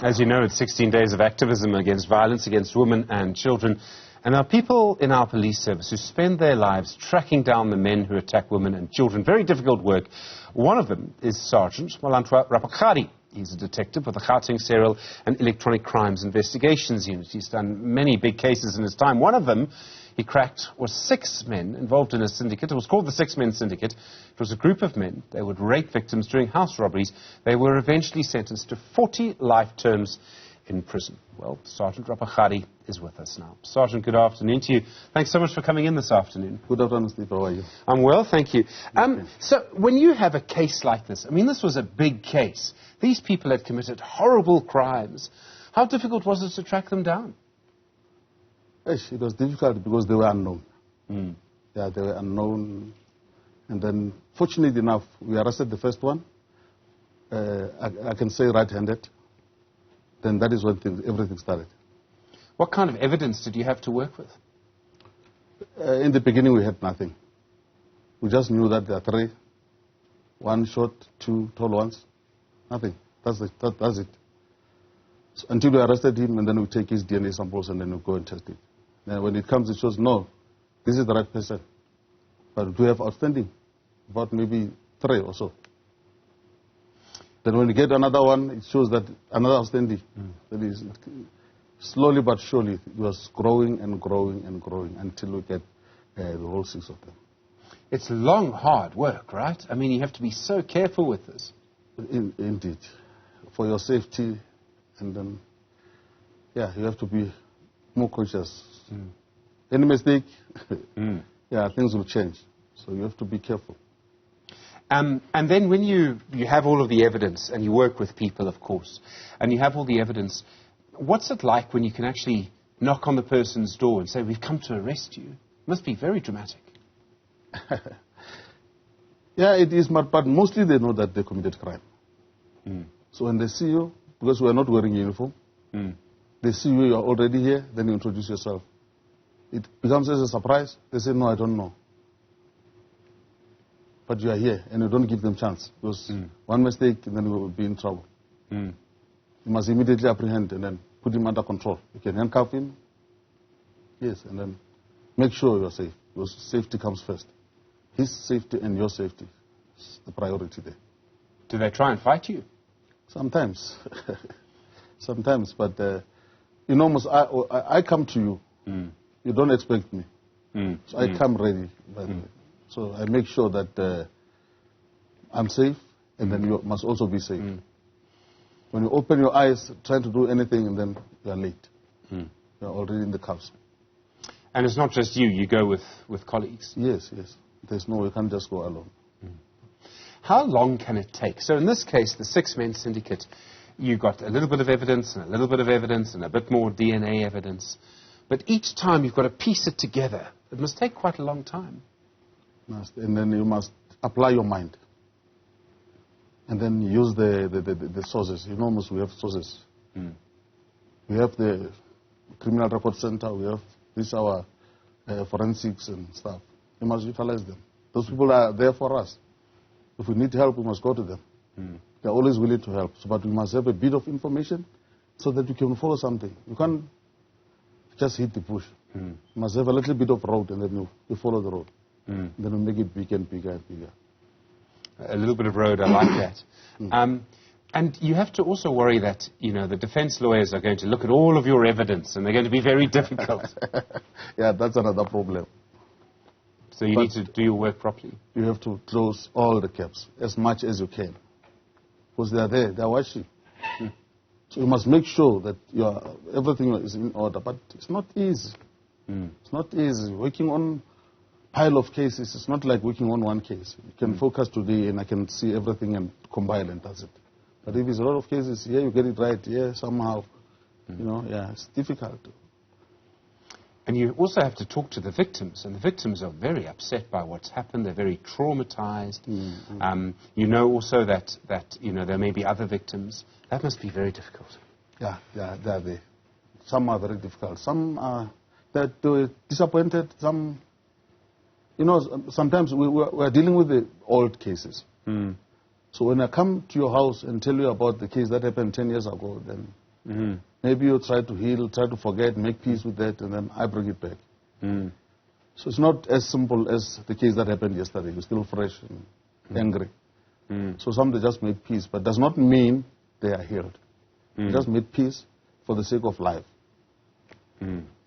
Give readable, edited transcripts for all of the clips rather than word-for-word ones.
As you know, it's 16 days of activism against violence against women and children. And there are people in our police service who spend their lives tracking down the men who attack women and children. Very difficult work. One of them is Sergeant Molwantoa Rapakgadi. He's a detective with the Gauteng Serial and Electronic Crimes Investigations Unit. He's done many big cases in his time. One of them he cracked was 6 men involved in a syndicate. It was called the 6 Men Syndicate. It was a group of men. They would rape victims during house robberies. They were eventually sentenced to 40 life terms in prison. Well, Sergeant Rapakgadi is with us now. Sergeant, good afternoon to you. Thanks so much for coming in this afternoon. Good afternoon, Steve. How are you? I'm well, thank you. So when you have a case like this, I mean, this was a big case. These people had committed horrible crimes. How difficult was it to track them down? It was difficult because they were unknown. Yeah, they were unknown. And then, fortunately enough, we arrested the first one. I can say right-handed. Then that is when everything started. What kind of evidence did you have to work with? In the beginning, we had nothing. We just knew that there are 3. 1 short, 2 tall ones. Nothing. That's it. That's it. So until we arrested him, and then we take his DNA samples, and then we go and test it. And when it comes, it shows, no, this is the right person. But we have outstanding, about maybe 3 or so. Then when we get another one, it shows that another outstanding. That is, slowly but surely, it was growing and growing and growing until we get the whole 6 of them. It's long, hard work, right? I mean, you have to be so careful with this. Indeed. For your safety, and then, yeah, you have to be more conscious. Any mistake, yeah, things will change. So you have to be careful. And then when you have all of the evidence, and you work with people, of course, and you have all the evidence, what's it like when you can actually knock on the person's door and say, we've come to arrest you? It must be very dramatic. Yeah, it is, but mostly they know that they committed crime. So when they see you, because we are not wearing uniform, they see you are already here, then you introduce yourself. It becomes as a surprise. They say, no, I don't know. But you are here, and you don't give them chance. Because one mistake, and then you will be in trouble. You must immediately apprehend and then put him under control. You can handcuff him. Yes, and then make sure you're safe. Because safety comes first. His safety and your safety is the priority there. Do they try and fight you? Sometimes. Sometimes, but you know, I come to you. You don't expect me. So I come ready. So I make sure that I'm safe, and then you must also be safe. When you open your eyes, trying to do anything, and then you are late. You're already in the cuffs. And it's not just you. You go with colleagues. Yes, yes. There's no, you can't just go alone. How long can it take? So in this case, the 6 Men Syndicate, you got a little bit of evidence and a little bit of evidence and a bit more DNA evidence. But each time you've got to piece it together. It must take quite a long time. And then you must apply your mind. And then use the sources. You know, we have sources. We have the Criminal Record Center. We have our forensics and stuff. You must utilize them. Those people are there for us. If we need help, we must go to them. They're always willing to help. So, but we must have a bit of information so that we can follow something. You can't just hit the bush. You must have a little bit of road, and then you follow the road. Then we make it bigger and bigger and bigger. A little bit of road, I like that. And you have to also worry that, you know, the defense lawyers are going to look at all of your evidence, and they're going to be very difficult. Yeah, that's another problem. So you need to do your work properly. You have to close all the gaps as much as you can. Because they are there, they are watching. So you must make sure that everything is in order. But it's not easy. It's not easy. Working on a pile of cases, it's not like working on one case. You can focus today and I can see everything and combine and that's it. But if it's a lot of cases, here you get it right, here somehow, you know, yeah, it's difficult. And you also have to talk to the victims, and the victims are very upset by what's happened. They're very traumatized. You know also that you know, there may be other victims. That must be very difficult. Yeah, they're there. Some are very difficult. Some are disappointed. Some, you know, sometimes we're dealing with the old cases. So when I come to your house and tell you about the case that happened 10 years ago, then Maybe you try to heal, try to forget, make peace with that, and then I bring it back. So it's not as simple as the case that happened yesterday. You're still fresh and angry. So some they just made peace, but does not mean they are healed. They just made peace for the sake of life.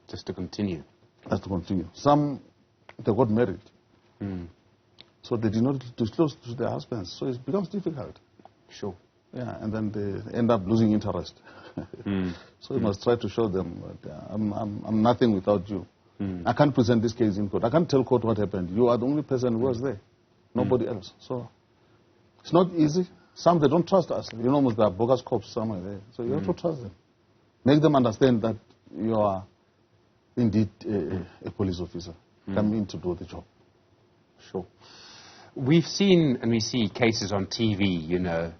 Just to continue. Just to continue. Some, they got married. So they did not disclose to their husbands. So it becomes difficult. Sure. Yeah, and then they end up losing interest. So you must try to show them that I'm nothing without you. I can't present this case in court. I can't tell court what happened. You are the only person who was there. Nobody else. So it's not easy. Some, they don't trust us. You know, there are bogus cops somewhere there. So you have to trust them. Make them understand that you are indeed a police officer. Come in to do the job. Sure. We've seen and we see cases on TV, you know,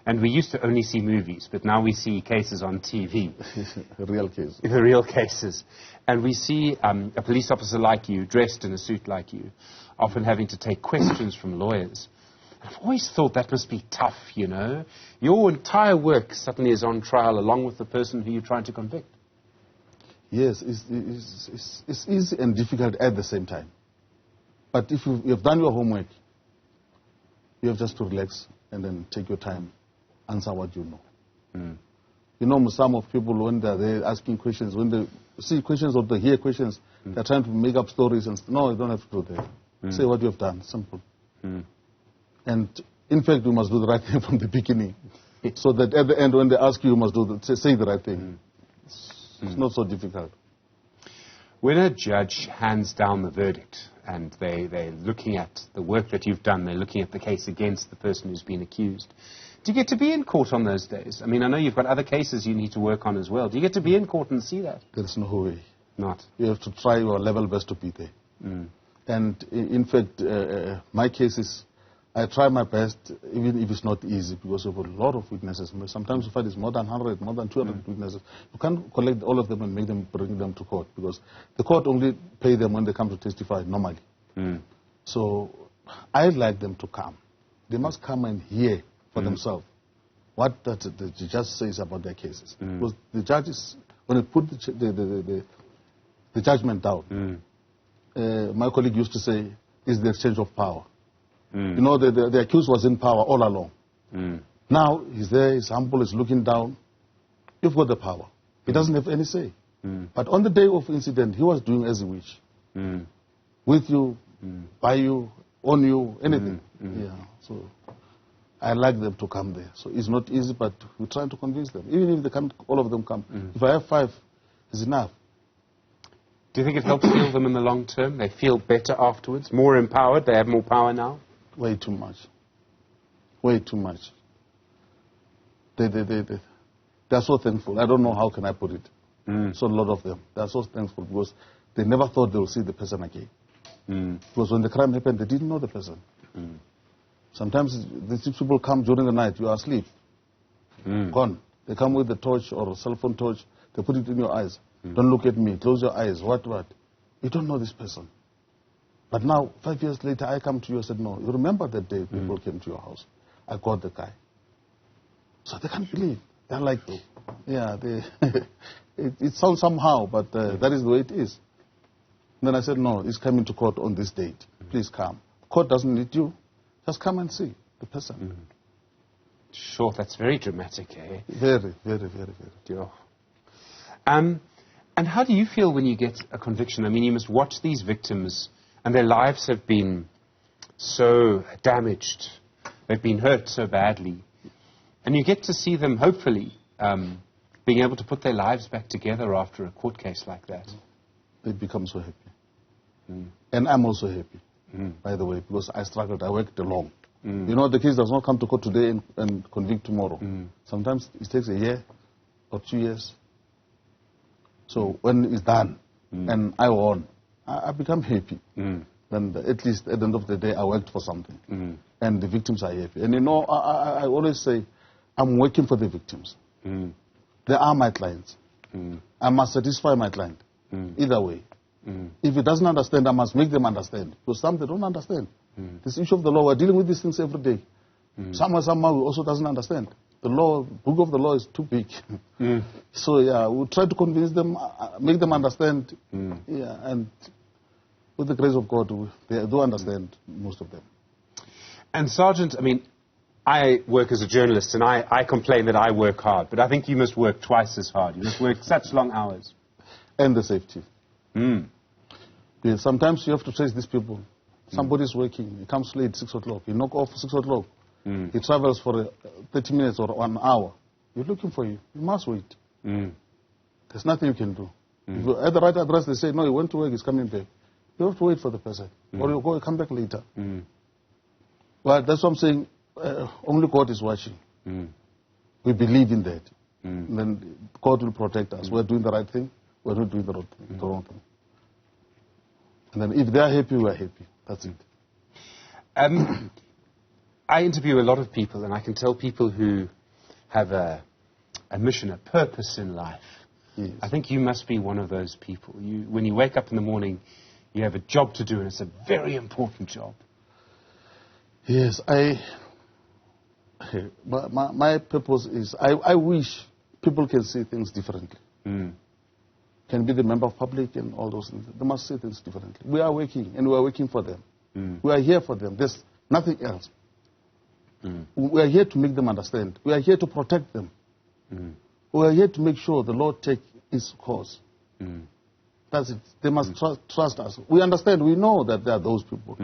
and we used to only see movies, but now we see cases on TV. Real cases. The real cases. And we see a police officer like you, dressed in a suit like you, often having to take questions from lawyers. I've always thought that must be tough, you know. Your entire work suddenly is on trial along with the person who you're trying to convict. Yes, it's easy and difficult at the same time. But if you've done your homework, you have just to relax and then take your time, answer what you know. You know, some of people, when they're asking questions, when they see questions or they hear questions, they're trying to make up stories. And no, you don't have to do that. Say what you have done, simple. And in fact, you must do the right thing from the beginning. So that at the end, when they ask you, you must say the right thing. It's not so difficult. When a judge hands down the verdict and they're looking at the work that you've done, they're looking at the case against the person who's been accused, do you get to be in court on those days? I mean, I know you've got other cases you need to work on as well. Do you get to be in court and see that? There's no way. Not? You have to try your level best to be there. And in fact, my cases, I try my best, even if it's not easy, because of a lot of witnesses. Sometimes you find it's more than 100, more than 200 witnesses. You can't collect all of them and make them, bring them to court, because the court only pay them when they come to testify normally. So I'd like them to come. They must come and hear for themselves what the judge says about their cases. Because the judges, when they put the judgment down, my colleague used to say, is the exchange of power. You know, the accused was in power all along. Now he's there, he's humble, he's looking down. You've got the power. He doesn't have any say. But on the day of incident, he was doing as he wished. With you, by you, on you, anything. Yeah. So I like them to come there. So it's not easy, but we're trying to convince them. Even if they can't, all of them come. If I have 5, it's enough. Do you think it helps heal them in the long term? They feel better afterwards, more empowered, they have more power now? Way too much. Way too much. They're so thankful. I don't know how can I put it. So a lot of them. They're so thankful because they never thought they would see the person again. Because when the crime happened, they didn't know the person. Sometimes these people come during the night, you are asleep. Gone. They come with a torch or a cell phone torch, they put it in your eyes. Don't look at me, close your eyes, what? You don't know this person. But now, 5 years later, I come to you and said, no, you remember that day people came to your house. I got the guy. So they can't believe. They're like, yeah, it sounds somehow, but that is the way it is. And then I said, no, he's coming to court on this date. Please come. Court doesn't need you. Just come and see the person. Sure, that's very dramatic, eh? Very, very, very, very. Yeah. And how do you feel when you get a conviction? I mean, you must watch these victims, and their lives have been so damaged. They've been hurt so badly. And you get to see them, hopefully, being able to put their lives back together after a court case like that. They become so happy. And I'm also happy, by the way, because I struggled. I worked along. You know, the case does not come to court today and convict tomorrow. Sometimes it takes a year or 2 years. So when it's done and I won, I become happy. Then at least at the end of the day, I worked for something. And the victims are happy. And you know, I always say, I'm working for the victims. They are my clients. I must satisfy my client. Either way. If he doesn't understand, I must make them understand. Because some they don't understand. This issue of the law, we're dealing with these things every day. Somehow he also doesn't understand. The law, book of the law is too big. So, yeah, we'll try to convince them, make them understand. Yeah, and with the grace of God, they do understand, most of them. And Sergeant, I mean, I work as a journalist, and I complain that I work hard, but I think you must work twice as hard. You must work such long hours. And the safety. Yeah, sometimes you have to trace these people. Somebody's working, he comes late, 6 o'clock, he knock off 6 o'clock. He travels for 30 minutes or 1 hour. You're looking for you. You must wait. There's nothing you can do. If you're at the right address, they say, no, he went to work, he's coming back. You have to wait for the person. Or you go, come back later. Well, that's what I'm saying. Only God is watching. We believe in that. Then God will protect us. We're doing the right thing. We're not doing the wrong thing. And then if they're happy, we're happy. That's it. I interview a lot of people, and I can tell people who have a mission, a purpose in life. Yes. I think you must be one of those people. When you wake up in the morning, you have a job to do, and it's a very important job. Yes, my purpose is, I wish people can see things differently. Can be the member of public and all those things. They must see things differently. We are working, and we are working for them. We are here for them. There's nothing else. We are here to make them understand. We are here to protect them. We are here to make sure the Lord takes its course. That's it. They must trust us. We understand. We know that there are those people.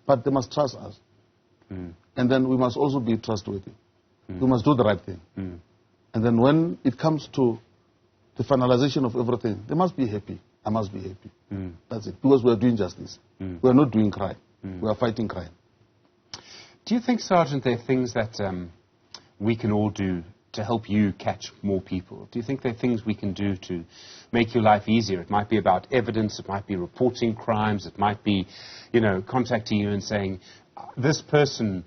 But they must trust us. And then we must also be trustworthy. We must do the right thing. And then when it comes to the finalization of everything, they must be happy. I must be happy. That's it. Because we are doing justice. We are not doing crime. We are fighting crime. Do you think, Sergeant, there are things that we can all do to help you catch more people? Do you think there are things we can do to make your life easier? It might be about evidence. It might be reporting crimes. It might be, contacting you and saying, this person,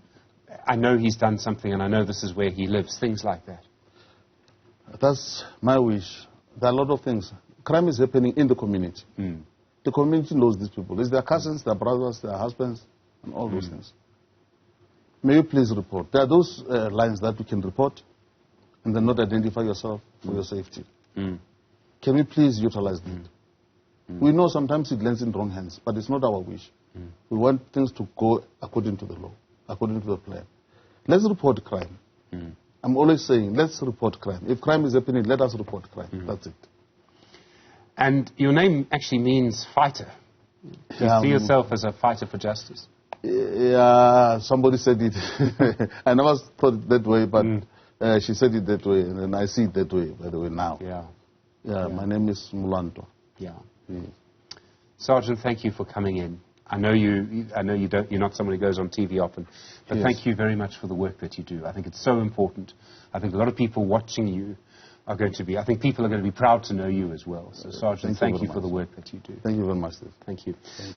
I know he's done something and I know this is where he lives. Things like that. That's my wish. There are a lot of things. Crime is happening in the community. The community knows these people. It's their cousins, their brothers, their husbands, and all those things. May you please report. There are those lines that you can report and then not identify yourself for your safety. Can we please utilize that? We know sometimes it lands in wrong hands, but it's not our wish. We want things to go according to the law, according to the plan. Let's report crime. I'm always saying, let's report crime. If crime is happening, let us report crime. That's it. And your name actually means fighter. Do you see yourself as a fighter for justice? Yeah, somebody said it. I never thought it that way, but she said it that way, and I see it that way, by the way, now. Yeah, my name is Molwantoa. Sergeant, thank you for coming in. I know you're not someone who goes on TV often, but thank you very much for the work that you do. I think it's so important. I think a lot of people watching you are going to be, I think people are going to be proud to know you as well. So, Sergeant, thank you for the work that you do. Thank you very much, Steve. Thank you.